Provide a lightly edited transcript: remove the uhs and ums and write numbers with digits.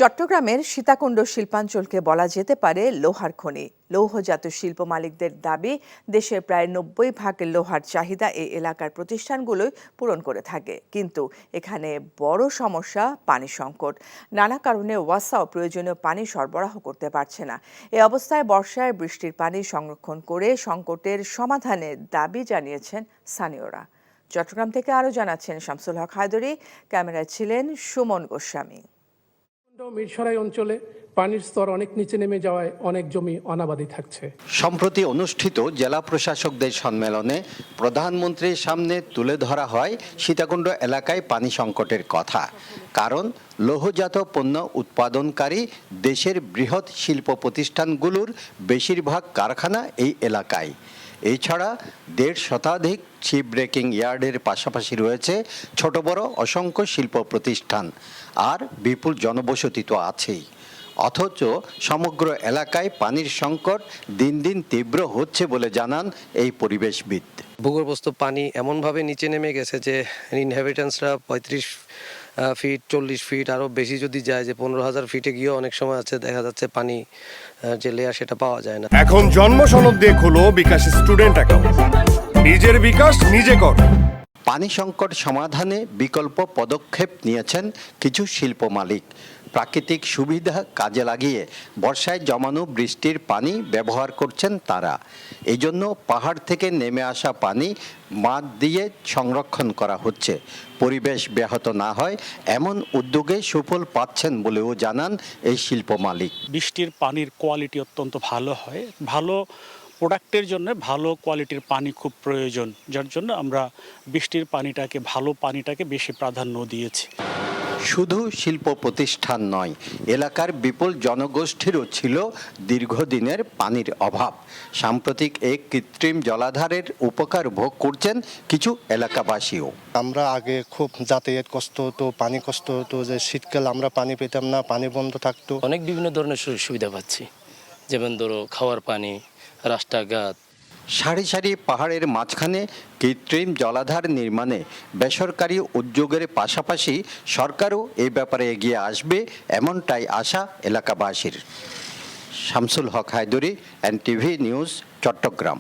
চট্টগ্রামের সীতাকুণ্ড শিল্পাঞ্চলকে বলা যেতে পারে লোহার খনি। লৌহজাত শিল্প মালিকদের দাবি, দেশের প্রায় 90% লোহার চাহিদা এই এলাকার প্রতিষ্ঠানগুলোই পূরণ করে থাকে। কিন্তু এখানে বড় সমস্যা পানি সংকট। নানা কারণে ওয়াসাও প্রয়োজনীয় পানি সরবরাহ করতে পারছে না। এই অবস্থায় বর্ষায় বৃষ্টির পানি সংরক্ষণ করে সংকটের সমাধানের দাবি জানিয়েছেন স্থানীয়রা। চট্টগ্রাম থেকে আরও জানাচ্ছেন শামসুল হক হায়দরি, ক্যামেরায় ছিলেন সুমন গোস্বামী। মিরসরাই অঞ্চলে পানির স্তর অনেক নিচে নেমে যাওয়ায় অনেক জমি অনাবাদি থাকছে। সম্প্রতি অনুষ্ঠিত জেলা প্রশাসকদের সম্মেলনে প্রধানমন্ত্রীর সামনে তুলে ধরা হয় সীতাকুণ্ড এলাকায় পানি সংকটের কথা। কারণ লৌহজাত পণ্য উৎপাদনকারী দেশের বৃহৎ শিল্প প্রতিষ্ঠানগুলোর বেশিরভাগ কারখানা এই এলাকায়। এছাড়া 1.5 শতাধিক শিপ ব্রেকিং ইয়ার্ডের পাশাপাশি রয়েছে ছোট বড় অসংখ্য শিল্প প্রতিষ্ঠান, আর বিপুল জনবসতি তো আছেই। অথচ সমগ্র এলাকায় পানির সংকট দিন দিন তীব্র হচ্ছে বলে জানান এই পরিবেশবিদ। ভূগর্ভস্থ পানি এমনভাবে নিচে নেমে গেছে যে ইনহ্যাবিটেন্টসরা 35 ফিট 40 ফিট আরও বেশি যদি যায়, যে 15,000 ফিটে গিয়েও অনেক সময় আছে দেখা যাচ্ছে পানি যে লেয়ার সেটা পাওয়া যায় না। এখন জন্ম সনদ দিয়ে খোলো বিকাশ স্টুডেন্ট অ্যাকাউন্ট, নিজের বিকাশ নিজে কর। পানি সংকট সমাধানে বিকল্প পদক্ষেপ নিয়েছেন কিছু শিল্প মালিক। প্রাকৃতিক সুবিধা কাজে লাগিয়ে বর্ষায় জমানো বৃষ্টির পানি ব্যবহার করছেন তারা। এই জন্য পাহাড় থেকে নেমে আসা পানি বাঁধ দিয়ে সংরক্ষণ করা হচ্ছে। পরিবেশ ব্যাহত না হয় এমন উদ্যোগে সুফল পাচ্ছেন বলেও জানান এই শিল্প মালিক। বৃষ্টির পানির কোয়ালিটি অত্যন্ত ভালো হয়। ভালো প্রোডাক্টের জন্য ভালো কোয়ালিটির পানি খুব প্রয়োজন, যার জন্য আমরা বৃষ্টির পানিটাকে, ভালো পানিটাকে বেশি প্রাধান্য দিয়েছি। শুধু শিল্প প্রতিষ্ঠান নয়, এলাকার বিপুল জনগোষ্ঠীরও ছিল দীর্ঘদিনের পানির অভাব। সাম্প্রতিক এই কৃত্রিম জলাধারের উপকার ভোগ করছেন কিছু এলাকাবাসীও। আমরা আগে খুব যাতায়াত কষ্ট হতো, পানি কষ্ট হতো, যে শীতকাল আমরা পানি পেতাম না, পানি বন্ধ থাকতো। অনেক বিভিন্ন ধরনের সুবিধা পাচ্ছি, যেমন ধরো খাওয়ার পানি, রাস্তাঘাট। সারি সারি পাহাড়ের মাঝখানে কৃত্রিম জলাধার নির্মাণে বেসরকারি উদ্যোগের পাশাপাশি সরকারও এই ব্যাপারে এগিয়ে আসবে, এমনটাই আশা এলাকাবাসীর। শামসুল হক হায়দরি, NTV নিউজ, চট্টগ্রাম।